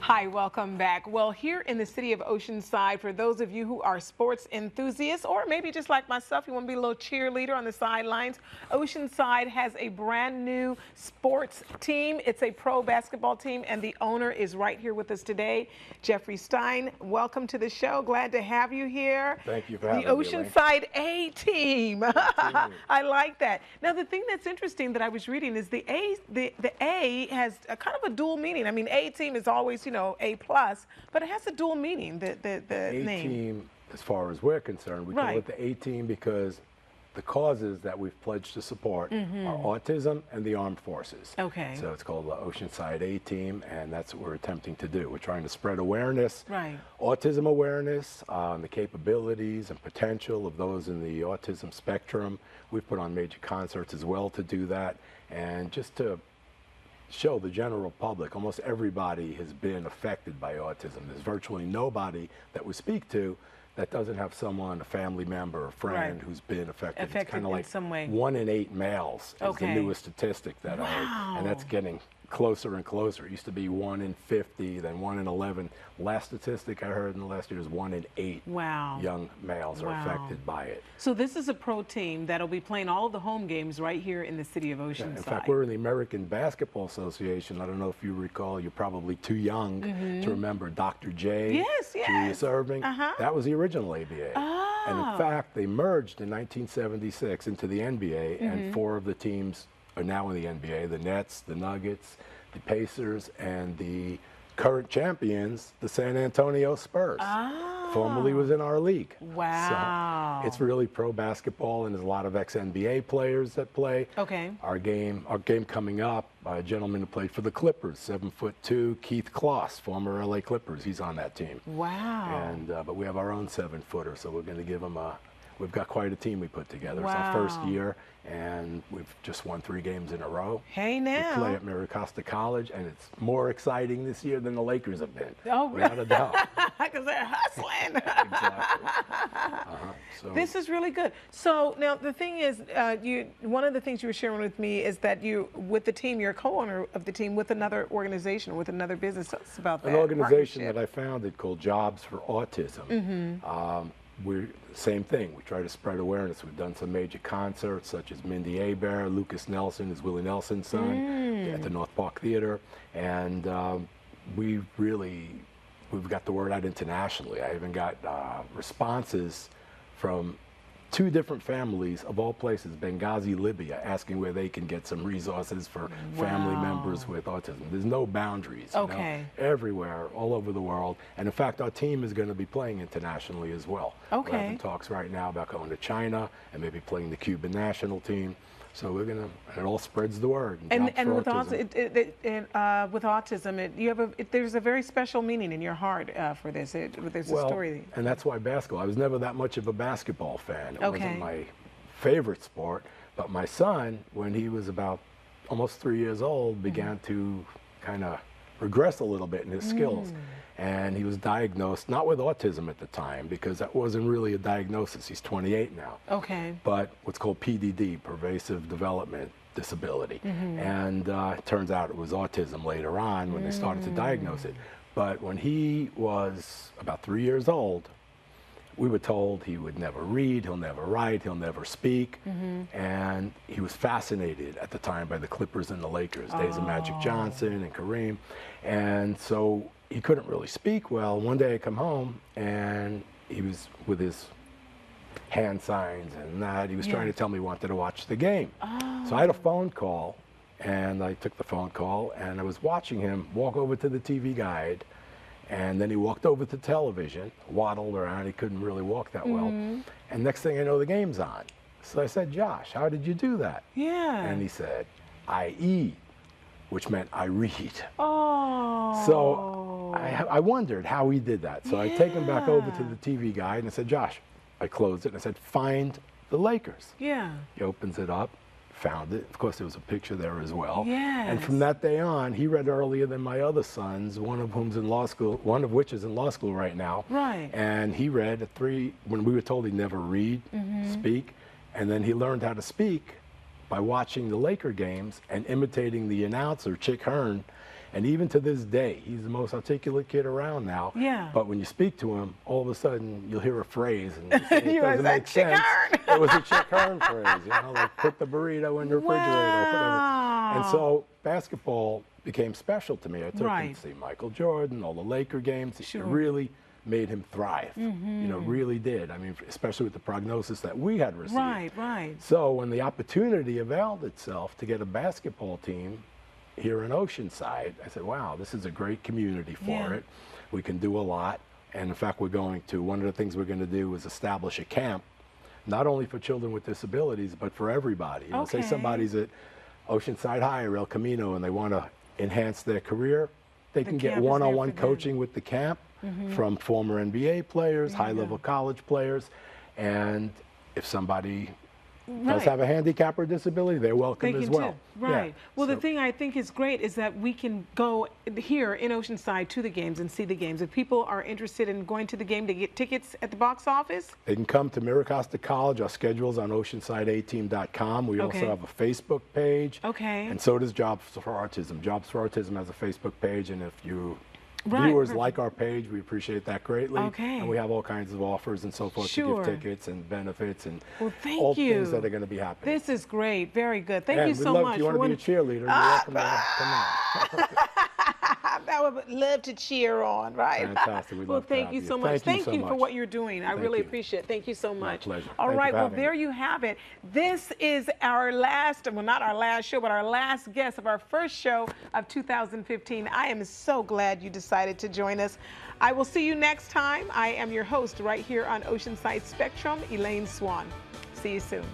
Hi, welcome back. Well, here in the city of Oceanside, for those of you who are sports enthusiasts, or maybe just like myself, you want to be a little cheerleader on the sidelines, Oceanside has a brand new sports team. It's a pro basketball team, and the owner is right here with us today, Jeffrey Stein. Welcome to the show. Glad to have you here. Thank you for having me, The Oceanside A-Team. I like that. Now, the thing that's interesting that I was reading is the A has a kind of a dual meaning. I mean, A-Team is always, you know, A+, but it has a dual meaning, the name. A-Team, as far as we're concerned, we call it the A-Team because the causes that we've pledged to support are autism and the armed forces. Okay. So it's called the Oceanside A-Team, and that's what we're attempting to do. We're trying to spread awareness, autism awareness, the capabilities and potential of those in the autism spectrum. We've put on major concerts as well to do that, and just to show the general public, almost everybody has been affected by autism. There's virtually nobody that we speak to that doesn't have someone, a family member, a friend who's been affected. It's kind of like some way. 1 in 8 males is the newest statistic that I heard, and that's getting closer and closer. It used to be 1 in 50, then 1 in 11. Last statistic I heard in the last year is 1 in 8 young males are affected by it. So this is a pro team that'll be playing all of the home games right here in the city of Oceanside. In fact, we're in the American Basketball Association. I don't know if you recall, you're probably too young to remember Dr. J. Julius Irving. That was the original ABA. And in fact, they merged in 1976 into the NBA, and 4 of the teams are now in the NBA: the Nets, the Nuggets, the Pacers, and the current champions, the San Antonio Spurs. Formerly was in our league. Wow. So it's really pro basketball, and there's a lot of ex-NBA players that play. Our game coming up, a gentleman who played for the Clippers, 7'2", Keith Kloss, former LA Clippers. He's on that team. Wow. And but we have our own 7-footer, so we're going to give him a. We've got quite a team we put together. It's our first year, and we've just won 3 games in a row. Hey, now. We play at Miracosta College, and it's more exciting this year than the Lakers have been. Oh, without a doubt. Because they're hustling. Exactly. So. This is really good. So now the thing is, one of the things you were sharing with me is that you, with the team, you're a co-owner of the team with another organization, with another business. Tell us about that. An organization that I founded called Jobs For Autism. We're same thing. We try to spread awareness. We've done some major concerts, such as Mindy Abear, Lucas Nelson is Willie Nelson's son, at the North Park Theater, and we've got the word out internationally. I even got responses from 2 different families of all places, Benghazi, Libya, asking where they can get some resources for family members with autism. There's no boundaries. You know, everywhere, all over the world. And in fact, our team is going to be playing internationally as well. We're having talks right now about going to China and maybe playing the Cuban national team. So we're gonna, and it all spreads the word. And with autism, there's a very special meaning in your heart for this. There's a story. And that's why basketball. I was never that much of a basketball fan. It wasn't my favorite sport. But my son, when he was about almost 3 years old, began to kind of regress a little bit in his skills. And he was diagnosed, not with autism at the time, because that wasn't really a diagnosis. He's 28 now. But what's called PDD, pervasive development disability. And it turns out it was autism later on when they started to diagnose it. But when he was about 3 years old, we were told he would never read, he'll never write, he'll never speak. And he was fascinated at the time by the Clippers and the Lakers, days of Magic Johnson and Kareem. And so he couldn't really speak well. One day I come home and he was with his hand signs and that. He was trying to tell me he wanted to watch the game. So I had a phone call, and I took the phone call, and I was watching him walk over to the TV guide, and then he walked over to television, waddled around. He couldn't really walk that well. And next thing I know, the game's on. So I said, Josh, how did you do that? And he said, I eat, which meant I read. So I wondered how he did that. So I take him back over to the TV guide and I said, Josh, I closed it and I said, find the Lakers. He opens it up, found it. Of course, there was a picture there as well. And from that day on, he read earlier than my other sons, one of whom's in law school, one of which is in law school right now. And he read at 3, when we were told he'd never read, speak, and then he learned how to speak by watching the Laker games and imitating the announcer, Chick Hearn, And even to this day, he's the most articulate kid around now. Yeah. But when you speak to him, all of a sudden you'll hear a phrase and you say, it doesn't make Chick sense. Hearn. It was a Chick Hearn phrase, you know, like put the burrito in the refrigerator or whatever. And so basketball became special to me. I took him to see Michael Jordan, all the Laker games. It really made him thrive. You know, really did. I mean, especially with the prognosis that we had received. Right. So when the opportunity availed itself to get a basketball team here in Oceanside, I said, wow, this is a great community for it. We can do a lot. And in fact, one of the things we're going to do is establish a camp, not only for children with disabilities, but for everybody. You know, say somebody's at Oceanside High or El Camino and they want to enhance their career, they can get one-on-one coaching with the camp from former NBA players, high-level college players, and if somebody does have a handicap or disability, they're welcome as well. Well, the thing I think is great is that we can go here in Oceanside to the games and see the games. If people are interested in going to the game to get tickets at the box office, they can come to Miracosta College. Our schedule's on OceansideA-Team.com. We also have a Facebook page. And so does Jobs For Autism. Jobs For Autism has a Facebook page, and if you viewers like our page, we appreciate that greatly. And we have all kinds of offers and so forth to give tickets and benefits and all things that are going to be happening. This is great. Very good. Thank you so much. If you want to be a cheerleader, you're welcome to come on. I would love to cheer on, right? Fantastic. We'd love to thank you so much. Thank you for what you're doing. I really appreciate it. Thank you so much. My pleasure. All right. Well, there you have it. This is our last, well, not our last show, but our last guest of our first show of 2015. I am so glad you decided to join us. I will see you next time. I am your host right here on Oceanside Spectrum, Elaine Swan. See you soon.